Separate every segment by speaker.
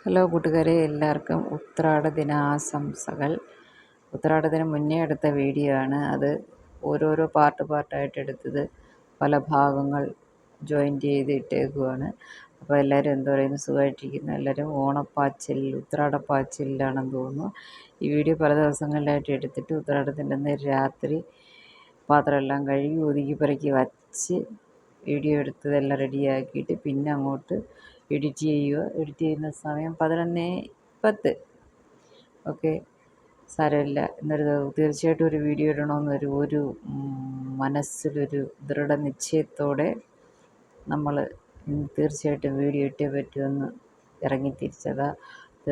Speaker 1: Hello കൂട്ടുകാരെ, എല്ലാവർക്കും ഉത്രാട ദിനാശംസകൾ. ഉത്രാടത്തിന് മുന്നേ എടുത്ത വീഡിയോ ആണ്. അത് ഓരോരോ പാർട്ടായിട്ട് എടുത്തത് പല ഭാഗങ്ങൾ ജോയിൻ്റ് ചെയ്ത് ഇട്ടേക്കുവാണ്. അപ്പോൾ എല്ലാവരും എന്ത് പറയുന്നു, സുഖമായിട്ടിരിക്കുന്നു? എല്ലാവരും ഉത്രാടപ്പാച്ചിലാണെന്ന് തോന്നുന്നു. ഈ വീഡിയോ പല ദിവസങ്ങളിലായിട്ട് എടുത്തിട്ട് ഉത്രാടത്തിൻ്റെ അന്ന് രാത്രി പാത്രമെല്ലാം കഴുകി ഒതുക്കി പെറുക്കി വച്ച് വീഡിയോ എടുത്തതെല്ലാം റെഡിയാക്കിയിട്ട് പിന്നെ അങ്ങോട്ട് എഡിറ്റ് ചെയ്യുന്ന സമയം 11:10. ഓക്കെ, സാരമില്ല. തീർച്ചയായിട്ടും ഒരു വീഡിയോ ഇടണമെന്നൊരു മനസ്സിലൊരു ദൃഢനിശ്ചയത്തോടെ നമ്മൾ തീർച്ചയായിട്ടും വീഡിയോ ഇട്ടേ പറ്റുമെന്ന് ഇറങ്ങിത്തിരിച്ചതാ.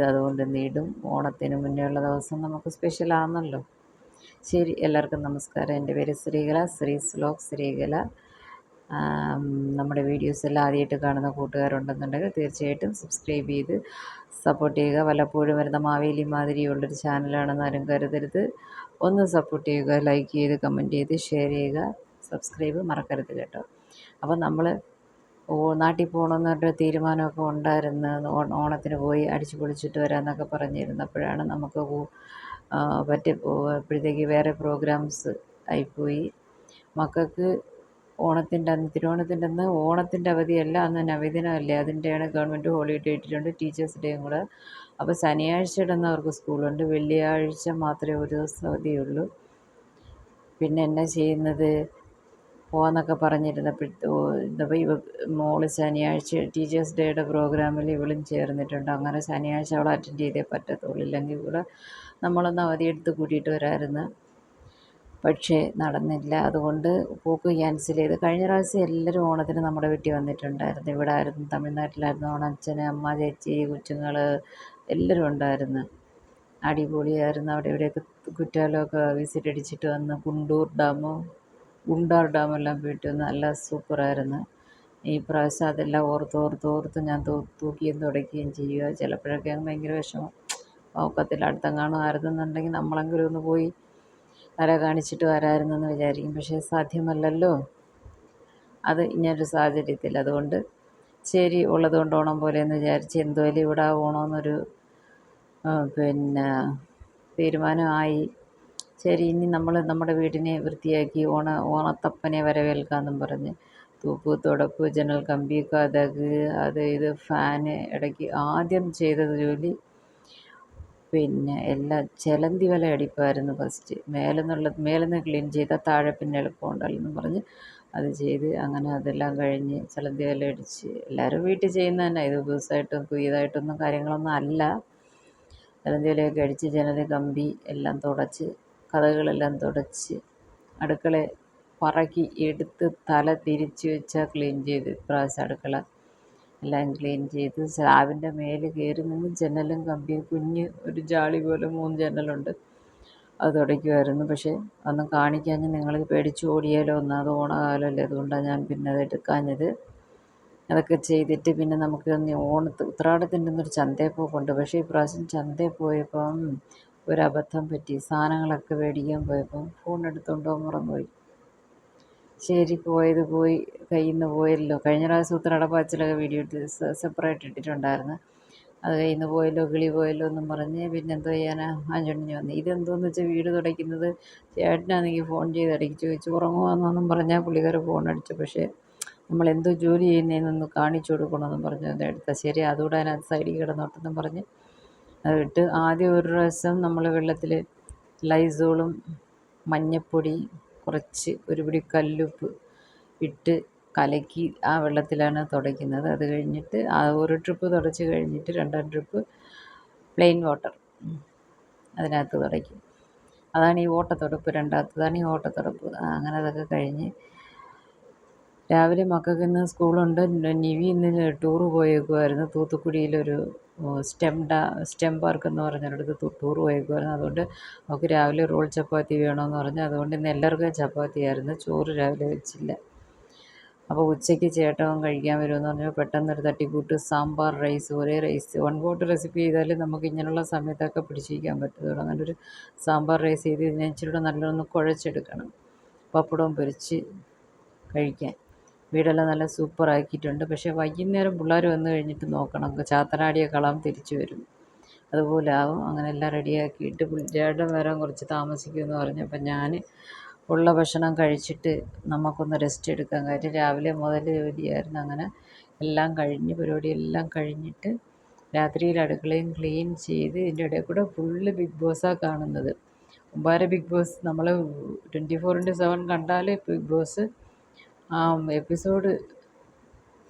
Speaker 1: അതുകൊണ്ട് ഇടും. ഓണത്തിന് മുന്നേ ഉള്ള ദിവസം നമുക്ക് സ്പെഷ്യലാണെന്നല്ലോ. ശരി, എല്ലാവർക്കും നമസ്കാരം. എൻ്റെ പേര് ശ്രീകല, ശ്രീകല. നമ്മുടെ വീഡിയോസ് എല്ലാം ആദ്യമായിട്ട് കാണുന്ന കൂട്ടുകാരുണ്ടെന്നുണ്ടെങ്കിൽ തീർച്ചയായിട്ടും സബ്സ്ക്രൈബ് ചെയ്ത് സപ്പോർട്ട് ചെയ്യുക. വല്ലപ്പോഴും വരുന്ന മാവേലി മാതിരിയുള്ളൊരു ചാനലാണെന്ന് ആരും കരുതരുത്. ഒന്ന് സപ്പോർട്ട് ചെയ്യുക, ലൈക്ക് ചെയ്ത് കമൻറ്റ് ചെയ്ത് ഷെയർ ചെയ്യുക. സബ്സ്ക്രൈബ് മറക്കരുത് കേട്ടോ. അപ്പം നമ്മൾ നാട്ടിൽ പോകണമെന്നൊരു തീരുമാനമൊക്കെ ഉണ്ടായിരുന്നു. ഓണത്തിന് പോയി അടിച്ചു പൊളിച്ചിട്ട് വരാമെന്നൊക്കെ പറഞ്ഞിരുന്നപ്പോഴാണ് നമുക്ക് അപ്പോഴത്തേക്ക് വേറെ പ്രോഗ്രാംസ് ആയിപ്പോയി. മക്കൾക്ക് തിരുവോണത്തിൻ്റെ അന്ന് ഓണത്തിൻ്റെ അവധിയല്ല, അന്ന് നവദിനമല്ലേ, അതിൻ്റെയാണ് ഗവൺമെൻറ് ഹോളിഡേ ഇട്ടിട്ടുണ്ട്, ടീച്ചേഴ്സ് ഡേയും കൂടെ. അപ്പോൾ ശനിയാഴ്ചയുടെ അന്ന് അവർക്ക് സ്കൂളുണ്ട്, വെള്ളിയാഴ്ച മാത്രമേ ഒരു ദിവസം അവധിയുള്ളൂ. പിന്നെ എന്നാ ചെയ്യുന്നത്, പോകാമെന്നൊക്കെ പറഞ്ഞിരുന്നപ്പോൾ മോള് ശനിയാഴ്ച ടീച്ചേഴ്സ് ഡേയുടെ പ്രോഗ്രാമിൽ ഇവളും ചേർന്നിട്ടുണ്ട്. അങ്ങനെ ശനിയാഴ്ച അവൾ അറ്റൻഡ് ചെയ്തേ പറ്റത്തുള്ളൂ, ഇല്ലെങ്കിൽ കൂടെ നമ്മളൊന്ന് അവധിയെടുത്ത് കൂട്ടിയിട്ട് വരാമായിരുന്നു. പക്ഷേ നടന്നില്ല. അതുകൊണ്ട് പോക്ക് ക്യാൻസൽ ചെയ്ത്. കഴിഞ്ഞ പ്രാവശ്യം എല്ലാവരും ഓണത്തിന് നമ്മുടെ വീട്ടിൽ വന്നിട്ടുണ്ടായിരുന്നു. ഇവിടെ ആയിരുന്നു, തമിഴ്നാട്ടിലായിരുന്നു ഓണം. അച്ഛന്, അമ്മ, ചേച്ചി, കൊച്ചുങ്ങൾ എല്ലാവരും ഉണ്ടായിരുന്നു. അടിപൊളിയായിരുന്നു. അവിടെ ഇവിടെയൊക്കെ കുറ്റാലമൊക്കെ വിസിറ്റ് അടിച്ചിട്ട് വന്ന് ഗുണ്ടാർ ഡാമെല്ലാം പോയിട്ട് വന്ന് നല്ല സൂപ്പറായിരുന്നു. ഈ പ്രാവശ്യം അതെല്ലാം ഓർത്ത് ഞാൻ തൂക്കിയും തുടയ്ക്കുകയും ചെയ്യുക. ചിലപ്പോഴൊക്കെ ഭയങ്കര വിഷമം. ഒക്കത്തിൽ അടുത്തെങ്ങാനും ആയിരുന്നെന്നുണ്ടെങ്കിൽ നമ്മളെങ്കിലും ഒന്ന് പോയി കര കാണിച്ചിട്ട് വരാമായിരുന്നെന്ന് വിചാരിക്കും. പക്ഷേ സാധ്യമല്ലല്ലോ അത് ഇങ്ങനൊരു സാഹചര്യത്തിൽ. അതുകൊണ്ട് ശരി, ഉള്ളതുകൊണ്ട് ഓണം പോലെ എന്ന് വിചാരിച്ച് എന്തുമായാലും ഇവിടെ ഓണമെന്നൊരു തീരുമാനമായി. ശരി, ഇനി നമ്മൾ നമ്മുടെ വീടിനെ വൃത്തിയാക്കി ഓണത്തപ്പനെ വരവേൽക്കാമെന്നും പറഞ്ഞ് തൂപ്പ്, തുടപ്പ്, ജനൽ കമ്പി, കതക്, അത് ഇത്, ഫാന്, ഇടയ്ക്ക് ആദ്യം ചെയ്തത് ജോലി എല്ലാം ചിലന്തി വല അടിപ്പായിരുന്നു ഫസ്റ്റ്. മേലെന്ന് ക്ലീൻ ചെയ്താൽ താഴെ പിന്നെ എളുപ്പമുണ്ടല്ലെന്നും പറഞ്ഞ് അത് ചെയ്ത്, അങ്ങനെ അതെല്ലാം കഴിഞ്ഞ് ചിലന്തി വല അടിച്ച് എല്ലാവരും വീട്ടിൽ ചെയ്യുന്ന തന്നെ. ഇത് പുതുസായിട്ടും പുതിയതായിട്ടൊന്നും കാര്യങ്ങളൊന്നും അല്ല. ചിലന്തി വലയൊക്കെ അടിച്ച് ജനൽ കമ്പി എല്ലാം തുടച്ച്, കഥകളെല്ലാം തുടച്ച്, അടുക്കള പറക്കി എടുത്ത് തല തിരിച്ച് വെച്ചാൽ ക്ലീൻ ചെയ്ത് ഇപ്രാവശ്യം അടുക്കള എല്ലാം ക്ലീൻ ചെയ്ത് സ്ലാബിൻ്റെ മേലെ കയറി നിന്ന് ജനലും കമ്പിയും ഒരു ജാളി പോലെ 3 ജനലുണ്ട്, അത് തുടയ്ക്കുമായിരുന്നു. പക്ഷേ ഒന്നും കാണിക്കാഞ്ഞ് നിങ്ങൾ പേടിച്ച് ഓടിയാലോ ഒന്ന്. അത് ഓണകാലമല്ലേ, അതുകൊണ്ടാണ് ഞാൻ പിന്നെ അത് എടുക്കാഞ്ഞത്. അതൊക്കെ ചെയ്തിട്ട് പിന്നെ നമുക്ക് ഉത്രാടത്തിൻ്റെ ഒന്നൊരു ചന്തയിൽ പോക്കുണ്ട്. പക്ഷേ ഇപ്രാവശ്യം ചന്തയിൽ പോയപ്പം ഒരബദ്ധം പറ്റി. സാധനങ്ങളൊക്കെ മേടിക്കാൻ പോയപ്പം ഫോൺ എടുത്തുകൊണ്ട് മറന്നുപോയി. ശരി, പോയത് പോയി, കയ്യിൽ നിന്ന് പോയല്ലോ. കഴിഞ്ഞ പ്രാവശ്യം ഉത്രാടപ്പാച്ചിലൊക്കെ വീഡിയോ എടുത്ത് സെപ്പറേറ്റ് ഇട്ടിട്ടുണ്ടായിരുന്നു. അത് കയ്യിൽ നിന്ന് പോയല്ലോ, കിളി പോയല്ലോ എന്നും പറഞ്ഞ് പിന്നെ എന്തോ ചെയ്യാനാ ആഞ്ഞൊടിഞ്ഞ് വന്നു. ഇതെന്തോന്ന് വെച്ചാൽ വീട് തുടയ്ക്കുന്നത് ചേട്ടനാണെങ്കിൽ ഫോൺ ചെയ്ത് ഇടയ്ക്ക് ചോദിച്ചു ഉറങ്ങുവാന്നൊന്നും പറഞ്ഞാൽ പുള്ളിക്കാരൻ ഫോൺ അടിച്ചു. പക്ഷേ നമ്മളെന്തോ ജോലി ചെയ്യുന്നതെന്നൊന്ന് കാണിച്ചു കൊടുക്കണമെന്നും പറഞ്ഞ് അത് എടുത്താൽ ശരി, അതുകൂടെ അതിനകത്ത് സൈഡിൽ കിടന്നോട്ടെന്നും പറഞ്ഞ് അതിട്ട് ആദ്യം ഒരു പ്രാവശ്യം നമ്മൾ വെള്ളത്തിൽ ലൈസോളും മഞ്ഞപ്പൊടി കുറച്ച് ഒരു പിടി കല്ലുപ്പ് ഇട്ട് കലക്കി ആ വെള്ളത്തിലാണ് തുടയ്ക്കുന്നത്. അത് കഴിഞ്ഞിട്ട് ഒരു ട്രിപ്പ് തുടച്ച് കഴിഞ്ഞിട്ട് 2ാം ട്രിപ്പ് പ്ലെയിൻ വാട്ടർ അതിനകത്ത് തുടയ്ക്കും. അതാണ് ഈ ഓട്ടത്തുടപ്പ്. രണ്ടാമത്തതാണ് ഈ ഓട്ടത്തുടപ്പ്. അങ്ങനെ അതൊക്കെ കഴിഞ്ഞ് രാവിലെ മക്കൾക്ക് ഇന്ന് സ്കൂളുണ്ട്. നിവി ഇന്ന് ടൂറ് പോയേക്കുമായിരുന്നു. തൂത്തുക്കുടിയിലൊരു സ്റ്റെം പാർക്ക് എന്ന് പറഞ്ഞിടത്ത് ടൂർ പോയേക്കുമായിരുന്നു. അതുകൊണ്ട് അവൾക്ക് രാവിലെ റോൾ ചപ്പാത്തി വേണമെന്ന് പറഞ്ഞു. അതുകൊണ്ട് ഇന്ന് എല്ലാവർക്കും ചപ്പാത്തിയായിരുന്നു. ചോറ് രാവിലെ വെച്ചില്ല. അപ്പോൾ ഉച്ചയ്ക്ക് ചേട്ടൻ കഴിക്കാൻ വരുമെന്ന് പറഞ്ഞാൽ പെട്ടെന്നൊരു തട്ടിക്കൂട്ട് സാമ്പാർ റൈസ്. ഒരേ റൈസ് 1 പോട്ട് റെസിപ്പി ചെയ്താൽ നമുക്ക് ഇങ്ങനെയുള്ള സമയത്തൊക്കെ പിടിച്ചിരിക്കാൻ പറ്റത്തുള്ളൂ. അങ്ങനെ ഒരു സാമ്പാർ റൈസ് ചെയ്ത് ഇതിനെ ഇച്ചിരി കൂടെ നല്ലൊന്ന് കുഴച്ചെടുക്കണം, പപ്പടവും പൊരിച്ച് കഴിക്കാൻ. വീടെല്ലാം നല്ല സൂപ്പറാക്കിയിട്ടുണ്ട്. പക്ഷേ വൈകുന്നേരം പിള്ളേർ വന്നു കഴിഞ്ഞിട്ട് നോക്കണം, ചാത്തനാടിയ കളം തിരിച്ചു വരും, അതുപോലെ ആവും. അങ്ങനെ എല്ലാം റെഡിയാക്കിയിട്ട് ചേട്ടൻ വരാൻ കുറച്ച് താമസിക്കുമെന്ന് പറഞ്ഞപ്പോൾ ഞാൻ ഉള്ള ഭക്ഷണം കഴിച്ചിട്ട് നമുക്കൊന്ന് റെസ്റ്റ് എടുക്കാൻ, കാര്യം രാവിലെ മുതൽ ജോലിയായിരുന്നു. അങ്ങനെ എല്ലാം കഴിഞ്ഞ് പരിപാടിയെല്ലാം കഴിഞ്ഞിട്ട് രാത്രിയിൽ അടുക്കളയും ക്ലീൻ ചെയ്ത് ഇതിൻ്റെ ഇടയിൽ കൂടെ ഫുള്ള് ബിഗ് ബോസാണ് കാണുന്നത്. മുമ്പാരെ ബിഗ് ബോസ് നമ്മൾ 24/7 കണ്ടാൽ ബിഗ് ബോസ് ആ എപ്പിസോഡ്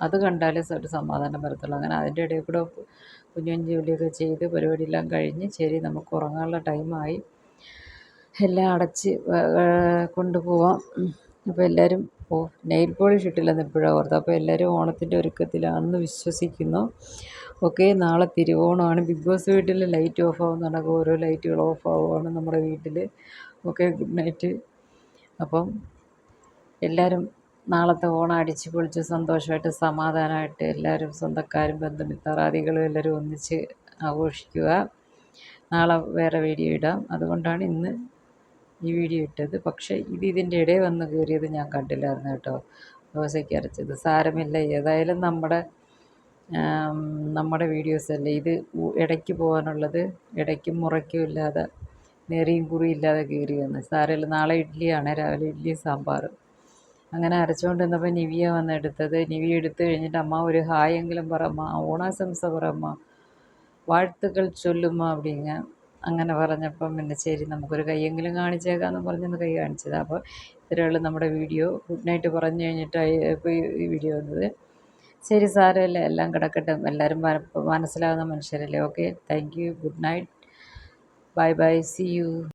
Speaker 1: അത് കണ്ടാലേ ഒരു സമാധാനം വരത്തുള്ളൂ. അങ്ങനെ അതിൻ്റെ ഇടയിൽ കൂടെ കുഞ്ഞു കുഞ്ഞു ജോലിയൊക്കെ ചെയ്ത് പരിപാടിയെല്ലാം കഴിഞ്ഞ് ശരി നമുക്ക് ഉറങ്ങാനുള്ള ടൈമായി, എല്ലാം അടച്ച് കൊണ്ടുപോവാം. അപ്പോൾ എല്ലാവരും നെയിൽ പോളിഷ് ഇട്ടില്ലെന്ന് ഇപ്പോഴാണ് ഓർത്തത്. അപ്പോൾ എല്ലാവരും ഓണത്തിൻ്റെ ഒരുക്കത്തിലാണെന്ന് വിശ്വസിക്കുന്നു. ഓക്കെ, നാളെ തിരുവോണമാണ്. ബിഗ് ബോസ് വീട്ടിൽ ലൈറ്റ് ഓഫ് ആവുന്ന കണക്ക് ഓരോ ലൈറ്റുകൾ ഓഫ് ആവുകയാണ് നമ്മുടെ വീട്ടിൽ. Okay, good night. അപ്പം എല്ലാവരും നാളത്തെ ഓണം അടിച്ച് പൊളിച്ച് സന്തോഷമായിട്ട് സമാധാനമായിട്ട് എല്ലാവരും സ്വന്തക്കാരും ബന്ധുമിത്രാദികളും എല്ലാവരും ഒന്നിച്ച് ആഘോഷിക്കുക. നാളെ വേറെ വീഡിയോ ഇടാം, അതുകൊണ്ടാണ് ഇന്ന് ഈ വീഡിയോ ഇട്ടത്. പക്ഷേ ഇതിൻ്റെ ഇടയിൽ വന്ന് കയറിയത് ഞാൻ കണ്ടില്ലായിരുന്നു കേട്ടോ, ദോശയ്ക്ക് അരച്ചത്. സാരമില്ല, ഏതായാലും നമ്മുടെ വീഡിയോസല്ലേ ഇത്. ഇടയ്ക്ക് പോകാനുള്ളത് ഇടയ്ക്കും മുറയ്ക്കും ഇല്ലാതെ നേറിയും കുറിയും ഇല്ലാതെ കയറി വന്ന്. സാരമില്ല, നാളെ ഇഡ്ഡലിയാണ്, രാവിലെ ഇഡ്ഡലി സാമ്പാറും. അങ്ങനെ അരച്ചുകൊണ്ട് നിന്നപ്പോൾ നിവിയ വന്ന് എടുത്തത്. നിവിയ എടുത്തു കഴിഞ്ഞിട്ട് അമ്മ ഒരു ഹായ് എങ്കിലും പറമ്മ, ഓണാശംസ പറമ്മ, വാഴ്ത്തുക്കൾ ചൊല്ലുമ്മ அப்படிங்க. അങ്ങനെ പറഞ്ഞപ്പം പിന്നെ ശരി നമുക്കൊരു കൈയെങ്കിലും കാണിച്ചേക്കാമെന്ന് പറഞ്ഞൊന്ന് കൈ കാണിച്ചത്. അപ്പോൾ ഇത്രയുള്ള നമ്മുടെ വീഡിയോ. ഗുഡ് നൈറ്റ് പറഞ്ഞു കഴിഞ്ഞിട്ടായി ഇപ്പോൾ ഈ വീഡിയോ വന്നത്. ശരി, സാരമില്ല, എല്ലാം കിടക്കട്ടെ. എല്ലാവരും മനസ്സിലാകുന്ന മനുഷ്യരല്ലേ. Okay, thank you, good night, bye bye, see U.